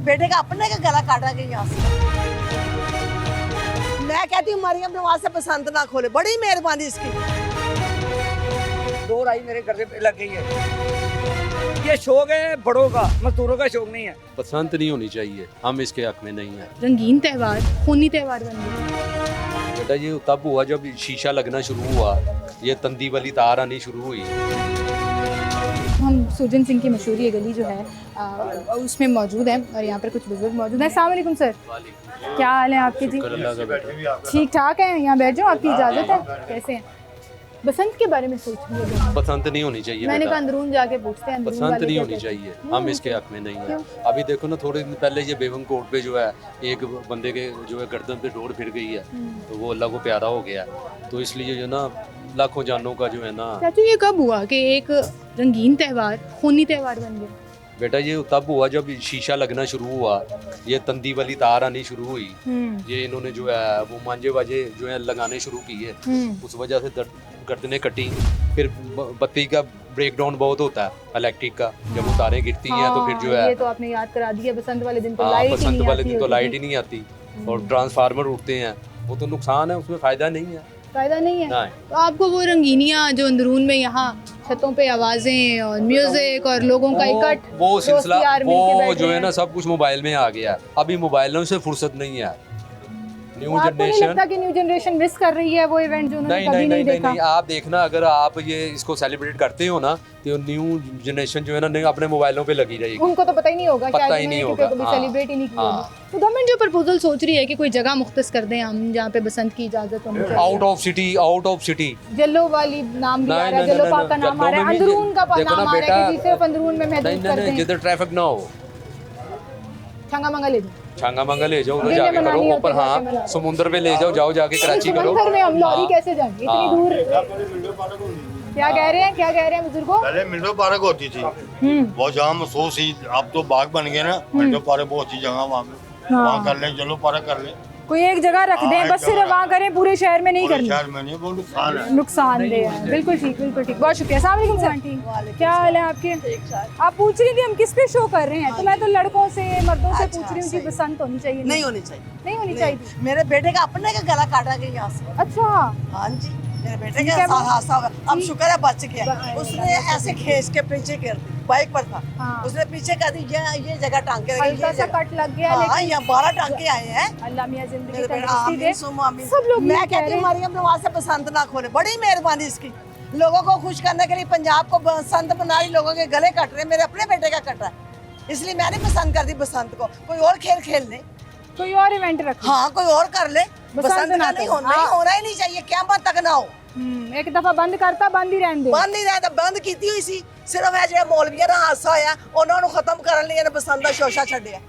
मेरे बेटे का अपने का गला काटा गया यहाँ से। मैं कहती हूँ मरियम नवाज से बसंत ना खोले, बड़ी मेहरबानी इसकी। दो राई मेरे घर पे लग गई है। ये शौक है बड़ों का, मजदूरों का शौक नहीं है। बसंत नहीं होनी चाहिए, हम इसके हक में नहीं है। रंगीन त्यौहार खूनी त्यौहार बन गया। बेटा ये तब हुआ जब शीशा लगना शुरू हुआ, ये तंदी वाली तार आनी शुरू हुई। हम सुरजन सिंह की मशहूर ये गली जो है उसमें मौजूद है और यहाँ पर कुछ बुजुर्ग मौजूद हैं। अस्सलाम वालेकुम सर, क्या हाल है आपके जी? ठीक ठाक है, यहाँ बैठ जाओ, आपकी इजाज़त है? कैसे हैं? बसंत के बारे में सोच रही है। बसंत नहीं होनी चाहिए। मैंने कहा अंदरून जाके पूछते हैं। बसंत नहीं होनी चाहिए, हम इसके हक में नहीं है। अभी देखो ना, थोड़े दिन पहले ये बेगम कोर्ट पे जो है एक बंदे के जो है गर्दन पे डोर फिर गई है, तो वो अल्लाह को प्यारा हो गया। तो इसलिए जो ना लाखों जानों का जो है ना। चाचू ये कब हुआ कि एक रंगीन त्यौहार खूनी त्यौहार बन गया? बेटा ये तब हुआ जब शीशा लगना शुरू हुआ, ये तंदी वाली तार आनी शुरू हुई। ये इन्होंने जो है वो मांझे वाजे जो है लगाने शुरू किए, उस वजह से गर्दनें कटी। फिर बत्ती का ब्रेकडाउन बहुत होता है इलेक्ट्रिक का, जब वो तारें गिरती हैं तो फिर जो है ये तो आपने याद करा दिया, बसंत वाले दिन तो लाइट बसंत वाले दिन तो लाइट ही नहीं आती और ट्रांसफार्मर उठते हैं, वो तो नुकसान है, उसमें फायदा नहीं है। फायदा नहीं है। तो आपको वो रंगीनियाँ जो अंदरून में यहाँ छतों पे आवाजें और म्यूजिक और लोगों का इकट्ठ, वो सिलसिला वो जो है ना सब कुछ मोबाइल में आ गया। अभी मोबाइलों से फुर्सत नहीं है। न्यू जनरेशन कि न्यू जनरेशन मिस कर रही है वो इवेंट जो उन्होंने कभी नहीं देखा। नहीं, आप देखना, अगर आप ये इसको सेलिब्रेट करते हो ना तो न्यू जनरेशन जो है ना अपने मोबाइलों पे लगी रहेगी। उनको तो पता ही नहीं होगा, पता ही नहीं होगा, कभी सेलिब्रेट ही नहीं किया। तो गवर्नमेंट जो प्रपोजल सोच रही है कि कोई जगह मुख्तस कर दें हम जहाँ पे बसंत की इजाजत होनी चाहिए। आउट ऑफ सिटी जल्लो वाली नाम भी आ रहा है, जल्लो पाक का नाम आ रहा है, अंदरून का नाम आ रहा है कि सिर्फ अंदरून में महदूद कर दें। जिधर ट्रैफिक ना हो, छंगा मंगा ले छांगा मंगा ले जाओ, उधर जाके करो ऊपर। हाँ, समुद्र पे ले जाओ जाके कराची करो। समुद्र में हम लॉरी कैसे जाएंगे इतनी दूर? क्या कह रहे हैं बुजुर्गों? पहले मिंटो पार्क होती थी, बहुत जगह महसूस ही, अब तो बाग बन गए ना। मिंटो पार्क बहुत अच्छी जगह, वहाँ पे वहाँ कर ले, चलो पार्क कर ले। कोई एक जगह रख दें बस, सिर्फ वहाँ करें, पूरे शहर में नहीं करनी। शहर में नहीं, वो नुकसान है, नुकसानदेह है। बिल्कुल ठीक, बिल्कुल ठीक। बहुत शुक्रिया। अस्सलाम वालेकुम सर, आंटी क्या हाल है आपके? आप पूछ रही थी हम किस पे शो कर रहे हैं, तो मैं तो लड़कों से मर्दों से पूछ रही हूँ कि बसंत होनी चाहिए? नहीं होनी चाहिए, नहीं होनी चाहिए। मेरे बेटे का अपने का गला काटा गया यहाँ से। अच्छा, हाँ जी, मेरे बेटे का हादसा होगा। अब शुक्र है बच गया। उसने ऐसे खींच के पीछे कर दी, बाइक पर था, उसने पीछे कर दी, ये जगह टांके हल्का सा कट लग गया। हाँ, यहाँ 12 टांके आए हैं। अल्लाह मियां जिंदगी मेरे बेटे तंदुरुस्ती दे। सब लोग मैं कहती हूँ मरियम नवाज से बसंत ना खोले, बड़ी मेहरबानी इसकी। लोगों को खुश करने के लिए पंजाब को बसंत बना रही, लोगों के गले कट रहे, मेरे अपने बेटे का कट रहा है, इसलिए मैंने पसंद कर दी बसंत को। कोई और खेल ले, कोई और इवेंट रख। हाँ, कोई और कर ले। बसंत का नहीं होना ही नहीं चाहिए, क़यामत तक ना हो। एक दफा बंद करता, बंद ही रहने दे। बंद ही रहता, बंद की हुई सी। सिर्फ है जो मौलवियों का हादसा होया, उन्होंने खत्म करने लिए बसंत का शोशा छड्डिया।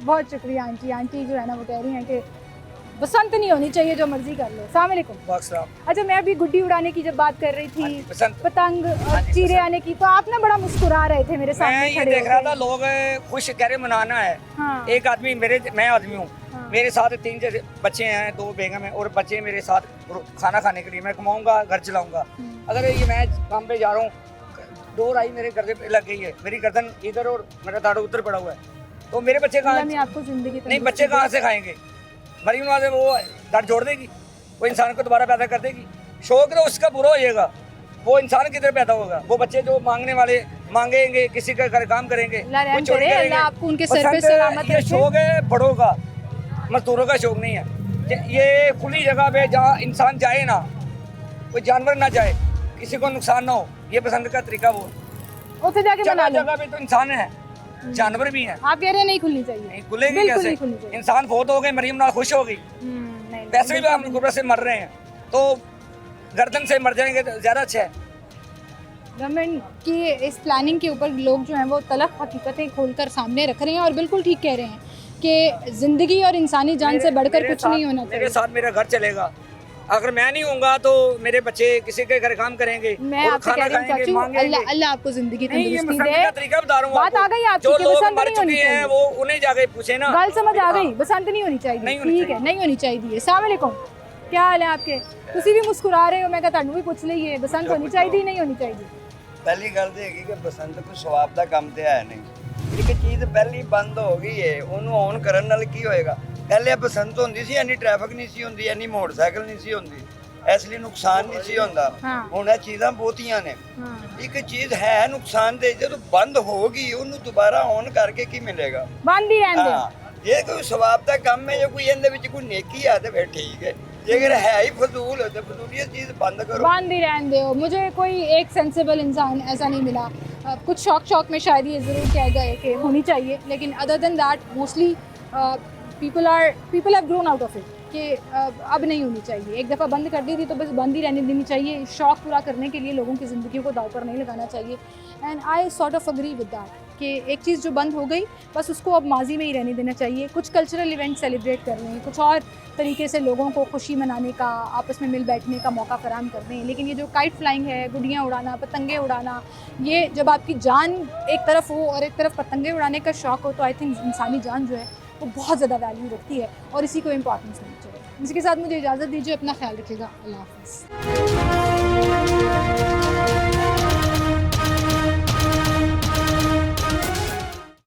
बहुत शुक्रिया आंटी। आंटी जो है ना वो कह रही हैं कि बसंत नहीं होनी चाहिए, जो मर्जी कर लो। अस्सलाम वालेकुम। अच्छा, मैं अभी गुड्डी उड़ाने की जब बात कर रही थी, पतंग और चीरे आने की, तो आप ना बड़ा मुस्कुरा रहे थे मेरे सामने खड़े। देख रहा था लोग खुश कह रहे मनाना है। एक आदमी मैं आदमी हूँ, मेरे साथ 3 बच्चे हैं, 2 बेगम है और बच्चे मेरे साथ खाना खाने के लिए। मैं कमाऊंगा, घर चलाऊंगा। अगर ये मैं काम पे जा रहा हूँ, 2 राई मेरे गर्दन पे लग गई है, मेरी गर्दन इधर और मेरा दाढ़ उधर पड़ा हुआ है, तो मेरे बच्चे कहाँ? आपको जिंदगी नहीं, बच्चे कहाँ से खाएंगे? मरीम नवाज वो दाढ़ जोड़ देगी, वो इंसान को दोबारा पैदा कर देगी। शौक तो उसका पूरा हो जाएगा, वो इंसान किधर पैदा होगा? वो बच्चे जो मांगने वाले मांगेंगे, किसी का काम करेंगे, वो चोरी करेंगे। आपको उनके सर पे सलामत ये शौक है बड़ों का, मजदूरों का शौक नहीं है। ये खुली जगह पे जहाँ इंसान जाए ना, कोई जानवर ना जाए, किसी को नुकसान ना हो, ये पसंद का तरीका वो उसे जाके बना लो। जगह पे तो इंसान है, जानवर भी हैं। आप कह रहे हैं नहीं खुलनी चाहिए? नहीं खुलेगी कैसे? इंसान बहुत हो गए, मरियम नवाज खुश हो गई, वैसे भी हम गुर्बत से मर रहे हैं, तो गर्दन से मर जाएंगे तो ज्यादा अच्छा है। गवर्नमेंट की इस प्लानिंग के ऊपर लोग जो हैं वो तलख हकीकतें खोलकर सामने रख रहे हैं और बिल्कुल ठीक कह रहे हैं कि जिंदगी और इंसानी जान से बढ़कर कुछ नहीं होना चाहिए। मेरे साथ मेरा घर चलेगा, अगर मैं नहीं होऊंगा तो मेरे बच्चे किसी के घर काम करेंगे, मैं आपसे कह रही हूं चाचू, अल्लाह आपको जिंदगी तंदुरुस्ती दे। तरीका बता रहा हूं, बात आ गई आपकी कि बसंत नहीं होनी चाहिए, वो उन्हें जाके पूछे ना। गल समझ आ गई, बसंत नहीं होनी चाहिए, ठीक है, नहीं होनी चाहिए। अस्सलाम वालेकुम, क्या हाल है आपके? ਤੁਸੀਂ भी मुस्कुरा रहे हो, मैं कहा ਤੁਹਾਨੂੰ भी पूछ ਲਈਏ बसंत होनी चाहिए नहीं होनी चाहिए? पहली गल तो है कि बसंत कोई सवाब का काम तो है नहीं, ਇੱਕ ਚੀਜ਼ ਪਹਿਲੀ ਬੰਦ ਹੋ ਗਈ ਹੈ, ਉਹਨੂੰ ਔਨ ਕਰਨ ਨਾਲ ਕੀ ਹੋਏਗਾ? ਪਹਿਲੇ ਬਸੰਤ ਹੁੰਦੀ ਸੀ, ਇੰਨੀ ਟ੍ਰੈਫਿਕ ਨਹੀਂ ਸੀ ਹੁੰਦੀ, ਇੰਨੀ ਮੋਟਰਸਾਈਕਲ ਨਹੀਂ ਸੀ ਹੁੰਦੀ, ਇਸ ਲਈ ਨੁਕਸਾਨ ਨਹੀਂ ਸੀ ਹੁੰਦਾ। ਹੁਣ ਇਹ ਚੀਜ਼ਾਂ ਬਹੁਤੀਆਂ ਨੇ। ਇੱਕ ਚੀਜ਼ ਹੈ ਨੁਕਸਾਨਦੇਹ, ਜਦੋਂ ਬੰਦ ਹੋਗੀ ਉਹਨੂੰ ਦੁਬਾਰਾ ਔਨ ਕਰਕੇ ਕੀ ਮਿਲੇਗਾ? ਬੰਦ ਹੀ ਰਹਿਣ ਦਿਓ। ਜੇ ਕੋਈ ਸਵਾਬ ਦਾ ਕੰਮ ਹੈ, ਜੇ ਕੋਈ ਇਹਦੇ ਵਿੱਚ ਕੋਈ ਨੇਕੀ ਆ ਤੇ ਫਿਰ ठीक है, अगर है ही फजूल तो फजूलियत चीज बंद करो, बंद ही रहने दो। मुझे कोई एक सेंसिबल इंसान ऐसा नहीं मिला। कुछ शौक में शायद ये ज़रूर कह गए कि होनी चाहिए, लेकिन other than that mostly people have grown out of it कि अब नहीं होनी चाहिए। एक दफ़ा बंद कर दी थी तो बस बंद ही रहने देनी चाहिए। शौक़ पूरा करने के लिए लोगों की ज़िंदगी को दाव पर नहीं लगाना चाहिए। And I sort of agree with that कि एक चीज़ जो बंद हो गई बस उसको अब माजी में ही रहने देना चाहिए। कुछ कल्चरल इवेंट सेलिब्रेट कर रहे हैं, कुछ और तरीके से लोगों को खुशी मनाने का, आपस में मिल बैठने का मौका फराहम कर रहे हैं, लेकिन ये जो काइट फ्लाइंग है, गुड़ियाँ उड़ाना, पतंगे उड़ाना, ये जब आपकी जान एक तरफ हो और एक तरफ पतंगे उड़ाने का शौक़ हो तो आई थिंक इंसानी जान जो है वो बहुत ज़्यादा वैल्यू रखती है और इसी को इम्पॉर्टेंस देनी चाहिए। इसके साथ मुझे इजाज़त दीजिए, अपना ख्याल रखिएगा, अल्लाह हाफ़िज़।